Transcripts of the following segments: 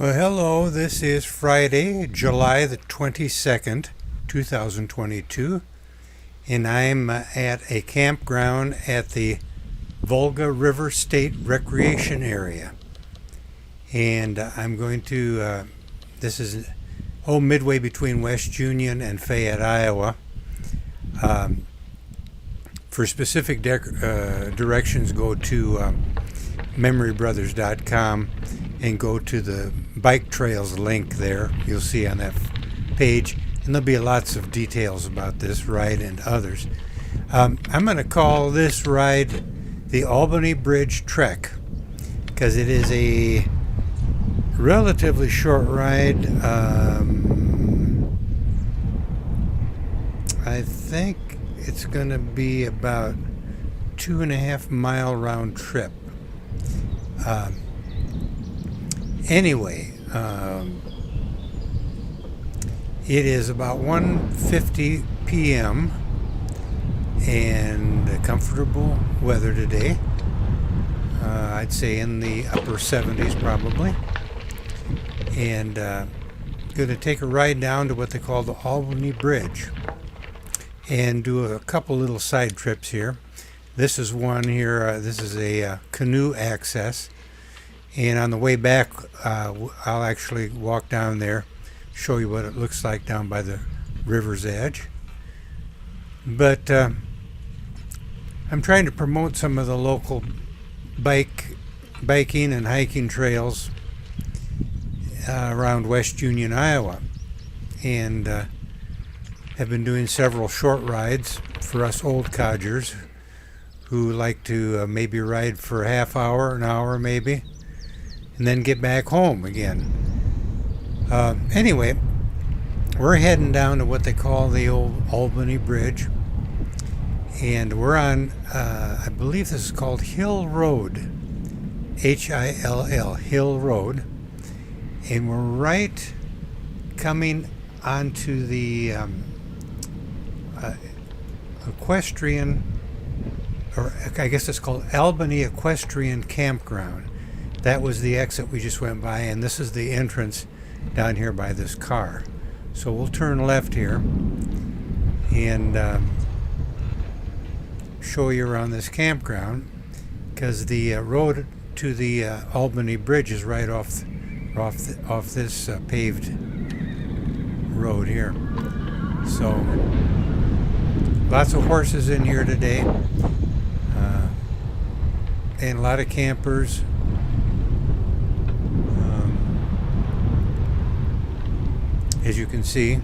Well, hello. This is Friday, July the 22nd, 2022, and I'm at a campground at the Volga River State Recreation Area. And I'm going to, this is midway between West Union and Fayette, Iowa. For specific directions, go to memorybrothers.com and go to the bike trails link there. You'll see on that page, and there'll be lots of details about this ride and others. I'm going to call this ride the Albany Bridge Trek because it is a relatively short ride. I think it's going to be about 2.5 mile round trip. Anyway, it is about 1:50 p.m. and comfortable weather today. I'd say in the upper 70s probably. And going to take a ride down to what they call the Albany Bridge and do a couple little side trips here. This is one here. This is a Canoe Access. And on the way back, I'll actually walk down there, show you what it looks like down by the river's edge. But I'm trying to promote some of the local biking and hiking trails around West Union, Iowa. And have been doing several short rides for us old codgers who like to maybe ride for a half hour, an hour maybe, and then get back home again. Anyway, we're heading down to what they call the old Albany Bridge, and we're on, I believe this is called Hill Road, Hill, Hill Road, and we're right coming onto the equestrian, or I guess it's called Albany Equestrian Campground. That was the exit we just went by, and this is the entrance down here by this car. So we'll turn left here and show you around this campground, because the road to the Albany Bridge is right off this paved road here. So lots of horses in here today, and a lot of campers. As you can see,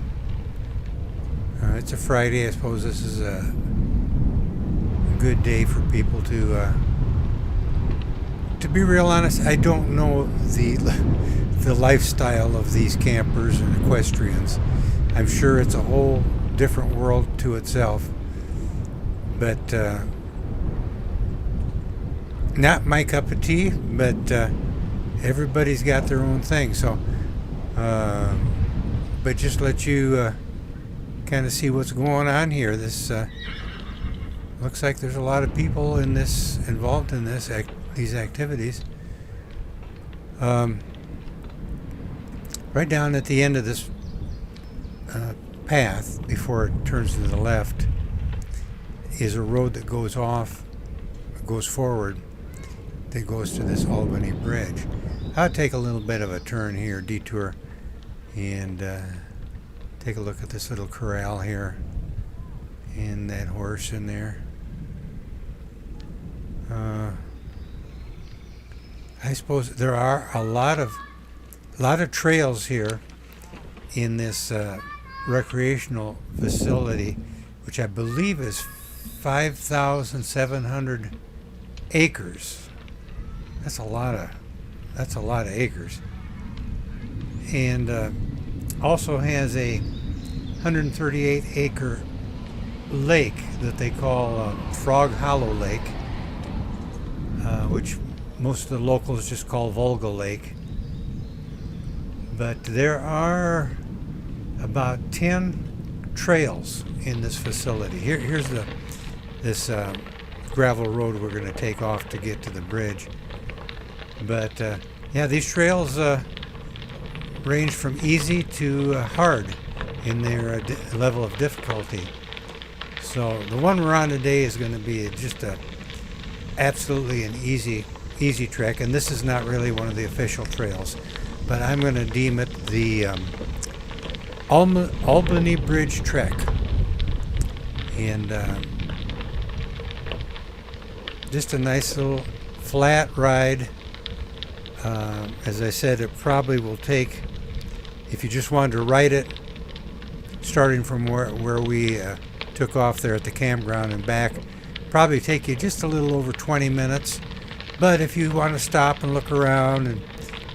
it's a Friday. I suppose this is a good day for people to be real honest. I don't know the lifestyle of these campers and equestrians. I'm sure it's a whole different world to itself, but not my cup of tea. But everybody's got their own thing. So. But just let you kind of see what's going on here. This looks like there's a lot of people involved in these activities. Right down at the end of this path, before it turns to the left, is a road that goes forward, that goes to this Albany Bridge. I'll take a little bit of a turn here, detour, and take a look at this little corral here and that horse in there. I suppose there are a lot of trails here in this recreational facility, which I believe is 5,700 acres. That's a lot of acres. And also has a 138 acre lake that they call Frog Hollow Lake, which most of the locals just call Volga Lake. But there are about 10 trails in this facility. Here's this gravel road we're going to take off to get to the bridge. But yeah, these trails range from easy to hard in their level of difficulty. So the one we're on today is going to be just absolutely an easy trek, and this is not really one of the official trails, but I'm going to deem it the Albany Bridge trek. And just a nice little flat ride. As I said, it probably will take, if you just wanted to ride it, starting from where we took off there at the campground and back, probably take you just a little over 20 minutes. But if you want to stop and look around and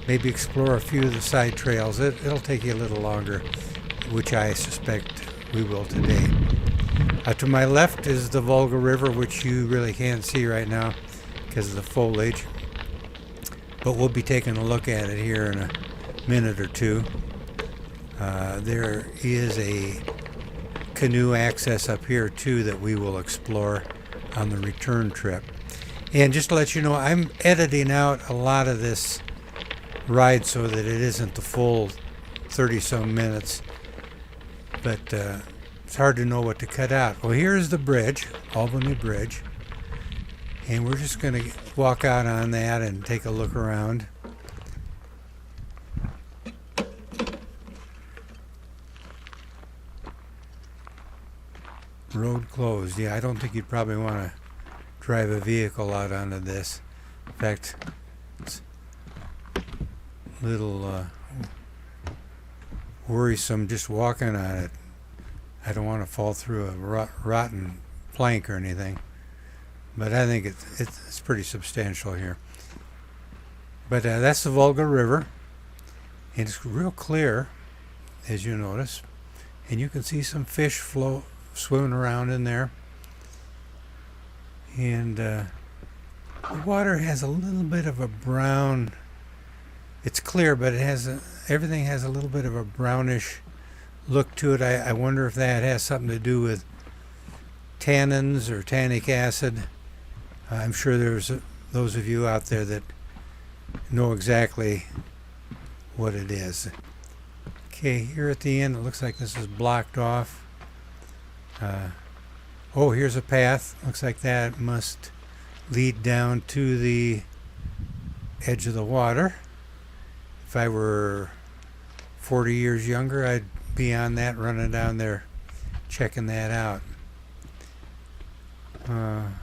maybe explore a few of the side trails, it'll take you a little longer, which I suspect we will today. To my left is the Volga River, which you really can't see right now because of the foliage, but we'll be taking a look at it here in a minute or two. There is a canoe access up here too that we will explore on the return trip. And just to let you know, I'm editing out a lot of this ride so that it isn't the full 30-some minutes, but it's hard to know what to cut out. Well, here's the bridge, Albany Bridge, and we're just going to walk out on that and take a look around. Road closed. Yeah, I don't think you'd probably want to drive a vehicle out onto this. In fact, it's a little worrisome just walking on it. I don't want to fall through a rotten plank or anything, but I think it's pretty substantial here. But that's the Volga River, and it's real clear, as you notice, and you can see some fish swimming around in there. And the water has a little bit of a brown. It's clear, but everything has a little bit of a brownish look to it. I wonder if that has something to do with tannins or tannic acid. I'm sure there's those of you out there that know exactly what it is. Okay, here at the end, it looks like this is blocked off. Oh, here's a path. Looks like that must lead down to the edge of the water. If I were 40 years younger, I'd be on that, running down there, checking that out. Kind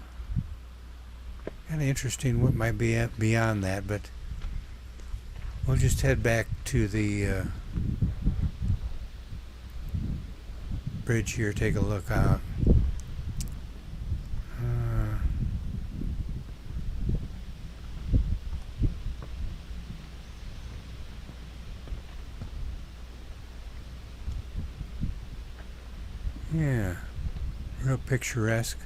of interesting what might be beyond that, but we'll just head back to the bridge here, take a look out. Yeah, real picturesque.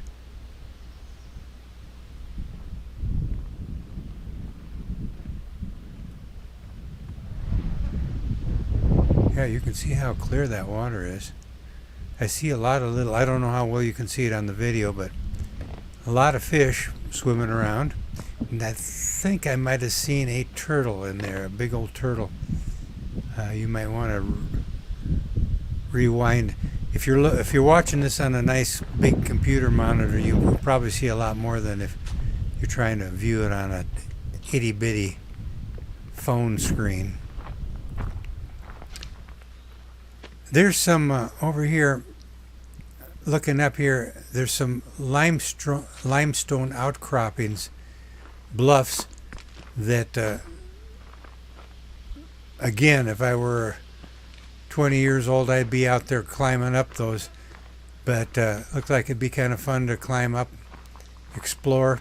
Yeah, you can see how clear that water is. I see a lot of I don't know how well you can see it on the video, but a lot of fish swimming around. And I think I might have seen a turtle in there, a big old turtle. You might want to rewind. If you're watching this on a nice big computer monitor, you will probably see a lot more than if you're trying to view it on a itty-bitty phone screen. There's some over here, looking up here, there's some limestone outcroppings, bluffs that, again, if I were 20 years old, I'd be out there climbing up those. But looked like it'd be kind of fun to climb up, explore.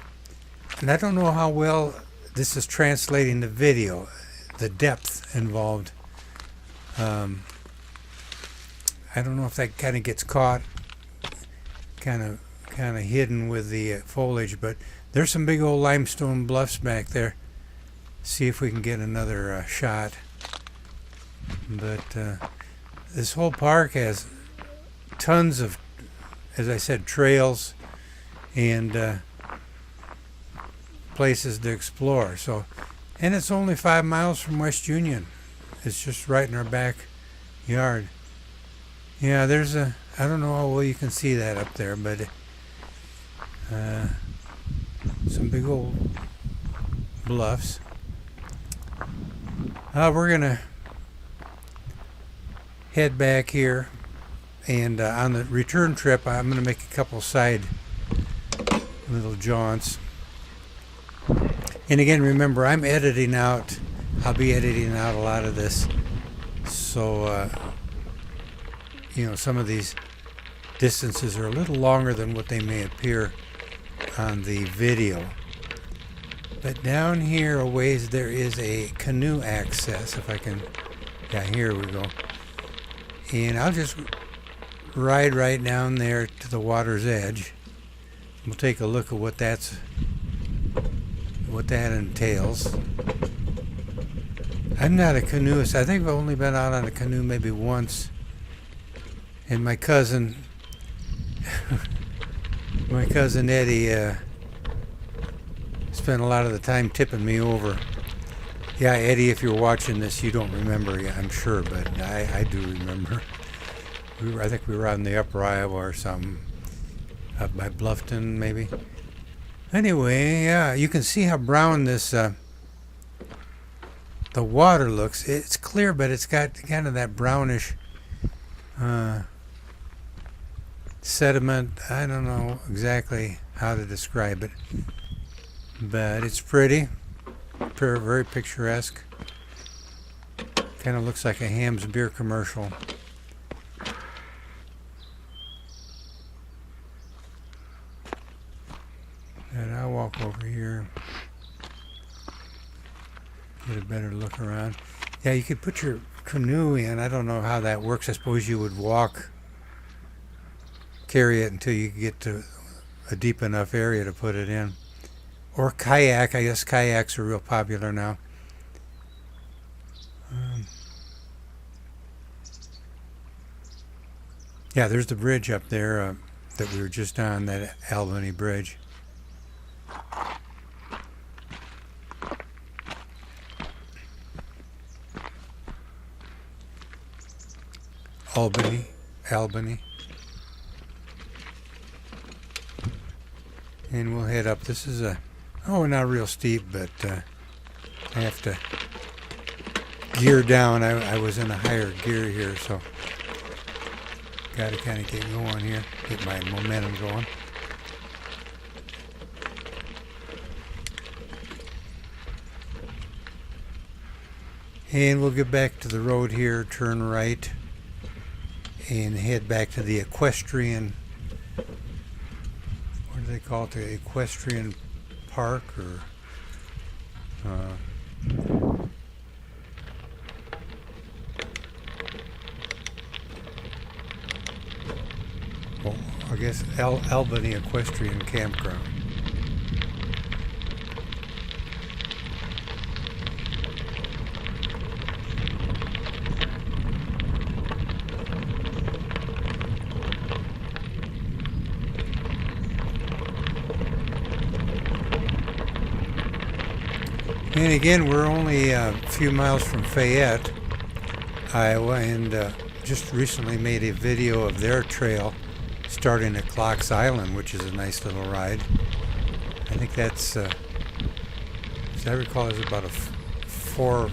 And I don't know how well this is translating the video, the depth involved. I don't know if that kind of gets caught, kind of hidden with the foliage, but there's some big old limestone bluffs back there. See if we can get another shot. But this whole park has tons of, as I said, trails and places to explore. So, and it's only 5 miles from West Union. It's just right in our backyard. Yeah, there's a, I don't know how well you can see that up there, but some big old bluffs. We're gonna head back here, and on the return trip I'm gonna make a couple side little jaunts. And again, remember, I'll be editing out a lot of this, so some of these distances are a little longer than what they may appear on the video. But down here a ways there is a canoe access. If I can, yeah, here we go. And I'll just ride right down there to the water's edge. We'll take a look at what that entails. I'm not a canoeist. I think I've only been out on a canoe maybe once. And my cousin Eddie spent a lot of the time tipping me over. Yeah, Eddie, if you're watching this, you don't remember, yeah, I'm sure, but I do remember. I think we were out in the Upper Iowa or something, up by Bluffton maybe. Anyway, yeah, you can see how brown this the water looks. It's clear, but it's got kind of that brownish sediment. I don't know exactly how to describe it, but it's pretty, very picturesque. Kind of looks like a Ham's beer commercial. And I'll walk over here, get a better look around. Yeah, you could put your canoe in. I don't know how that works. I suppose you would carry it until you get to a deep enough area to put it in. Or kayak. I guess kayaks are real popular now. Yeah, there's the bridge up there that we were just on, that Albany Bridge. Albany. And we'll head up. This is not real steep, but I have to gear down. I was in a higher gear here, so got to kind of get going here, get my momentum going. And we'll get back to the road here, turn right, and head back to the equestrian, what do they call it, the equestrian park, or I guess Albany Equestrian Campground. And again, we're only a few miles from Fayette, Iowa, and just recently made a video of their trail starting at Clocks Island, which is a nice little ride. I think that's, as I recall, it's about a four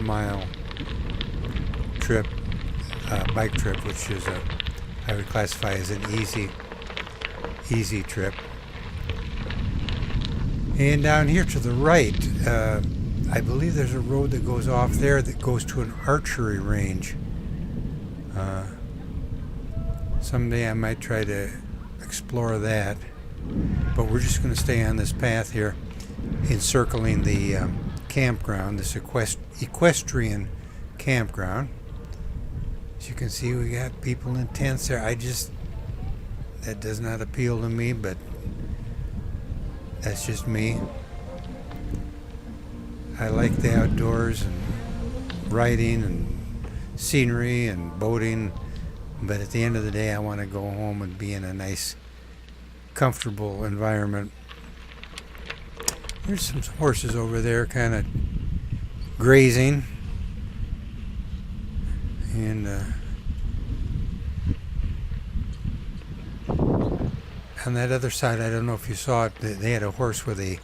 mile trip, bike trip, which is I would classify as an easy trip. And down here to the right, I believe there's a road that goes off there that goes to an archery range. Someday I might try to explore that, but we're just going to stay on this path here, encircling the campground, this equestrian campground. As you can see, we got people in tents there. That does not appeal to me, but that's just me. I like the outdoors and riding and scenery and boating, but at the end of the day I want to go home and be in a nice, comfortable environment. There's some horses over there kind of grazing. And on that other side, I don't know if you saw it, they had a horse with a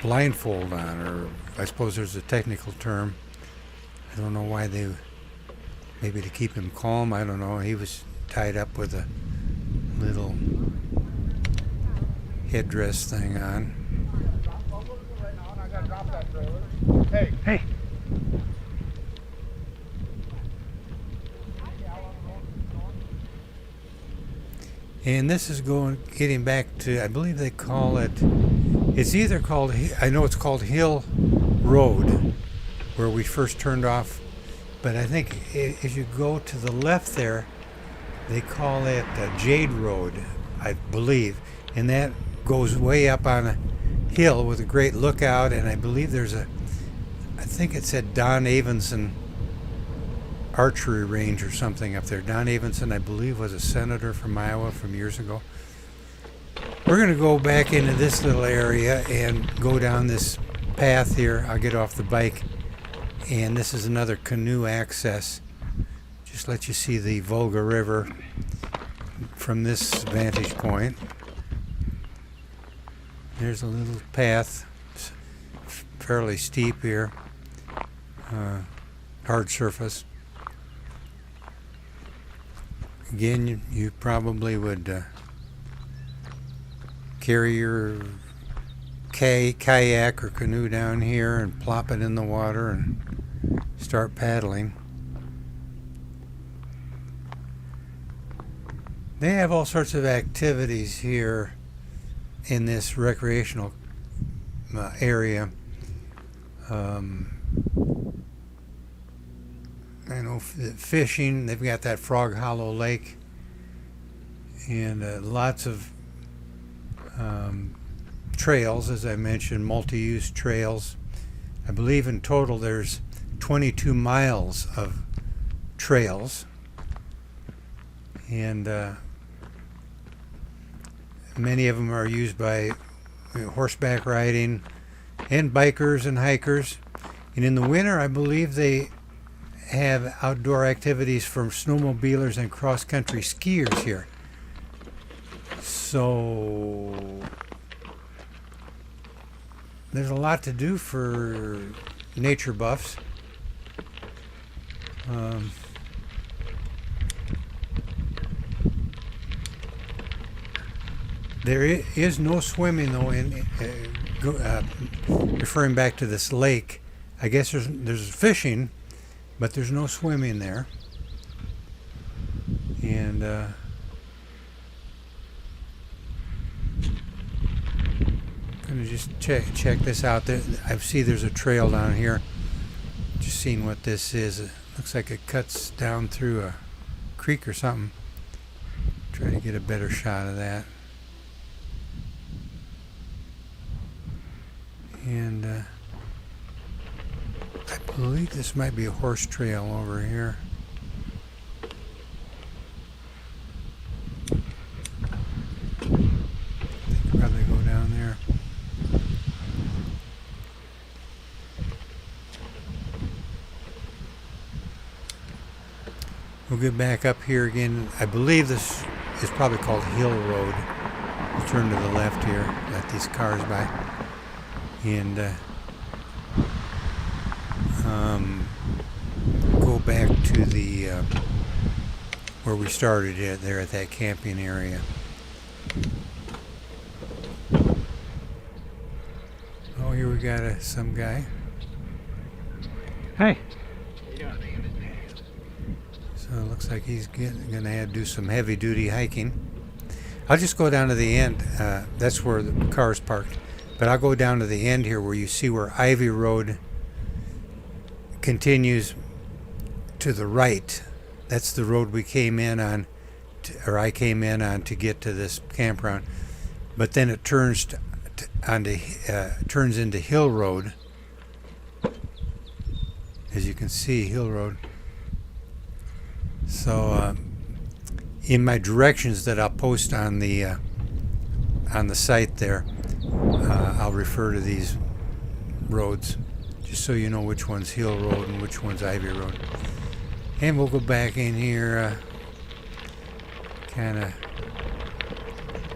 blindfold on, or I suppose there's a technical term. I don't know why they, maybe to keep him calm, I don't know. He was tied up with a little headdress thing on. Hey. And this is getting back to, I believe they call it, it's either called, I know it's called Hill Road, where we first turned off, but I think as you go to the left there, they call it Jade Road, I believe, and that goes way up on a hill with a great lookout, and I believe there's I think it said Don Avenson archery range or something up there. Don Avenson, I believe, was a senator from Iowa from years ago. We're going to go back into this little area and go down this path here. I'll get off the bike, and this is another Canoe Access. Just let you see the Volga River from this vantage point. There's a little path, fairly steep here, hard surface. Again, you probably would carry your kayak or canoe down here and plop it in the water and start paddling. They have all sorts of activities here in this recreational area. I know fishing, they've got that Frog Hollow Lake, and lots of trails, as I mentioned, multi-use trails. I believe in total there's 22 miles of trails, and many of them are used by horseback riding and bikers and hikers. And in the winter, I believe they have outdoor activities for snowmobilers and cross-country skiers here. So there's a lot to do for nature buffs. There is no swimming, though, in referring back to this lake. I guess there's fishing, but there's no swimming there. And gonna just check this out. I see there's a trail down here. Just seeing what this is. It looks like it cuts down through a creek or something. Try to get a better shot of that. And I believe this might be a horse trail over here. I think probably go down there. We'll get back up here again. I believe this is probably called Hill Road. We'll turn to the left here, let these cars by. And go back to the where we started there at that camping area. Oh, here we got some guy. Hey. So it looks like he's gonna do some heavy duty hiking. I'll just go down to the end. That's where the car's parked. But I'll go down to the end here where you see where Ivy Road continues to the right. That's the road we came in on, I came in on to get to this campground. But then it turns turns into Hill Road. As you can see, Hill Road. So in my directions that I'll post on the site there, I'll refer to these roads. just so you know which one's Hill Road and which one's Ivy Road. And we'll go back in here, kind of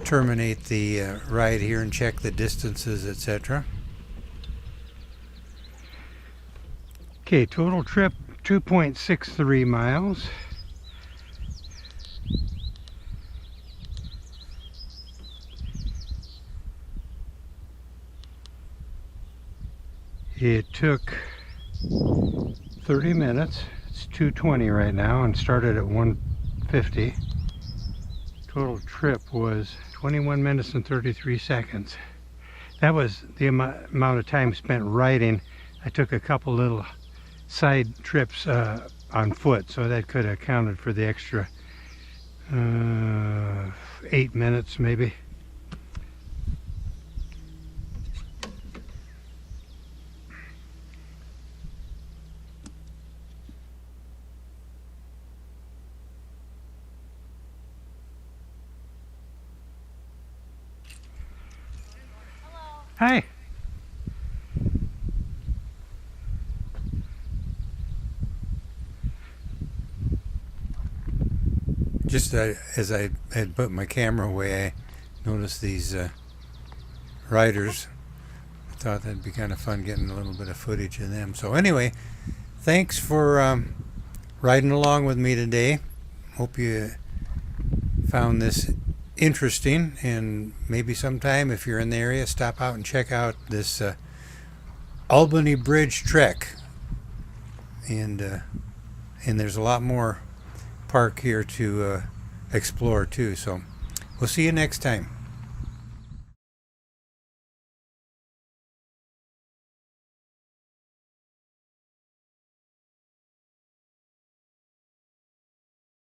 terminate the ride here and check the distances, etc. Okay, total trip 2.63 miles. It took 30 minutes. It's 2:20 right now and started at 1:50. Total trip was 21 minutes and 33 seconds. That was the amount of time spent riding. I took a couple little side trips on foot, so that could have accounted for the extra 8 minutes maybe. Hi. Just as I had put my camera away, I noticed these riders. I thought that'd be kind of fun getting a little bit of footage of them. So anyway, thanks for riding along with me today. Hope you found this interesting, and maybe sometime if you're in the area, stop out and check out this Albany Bridge trek. And there's a lot more park here to explore too. So we'll see you next time.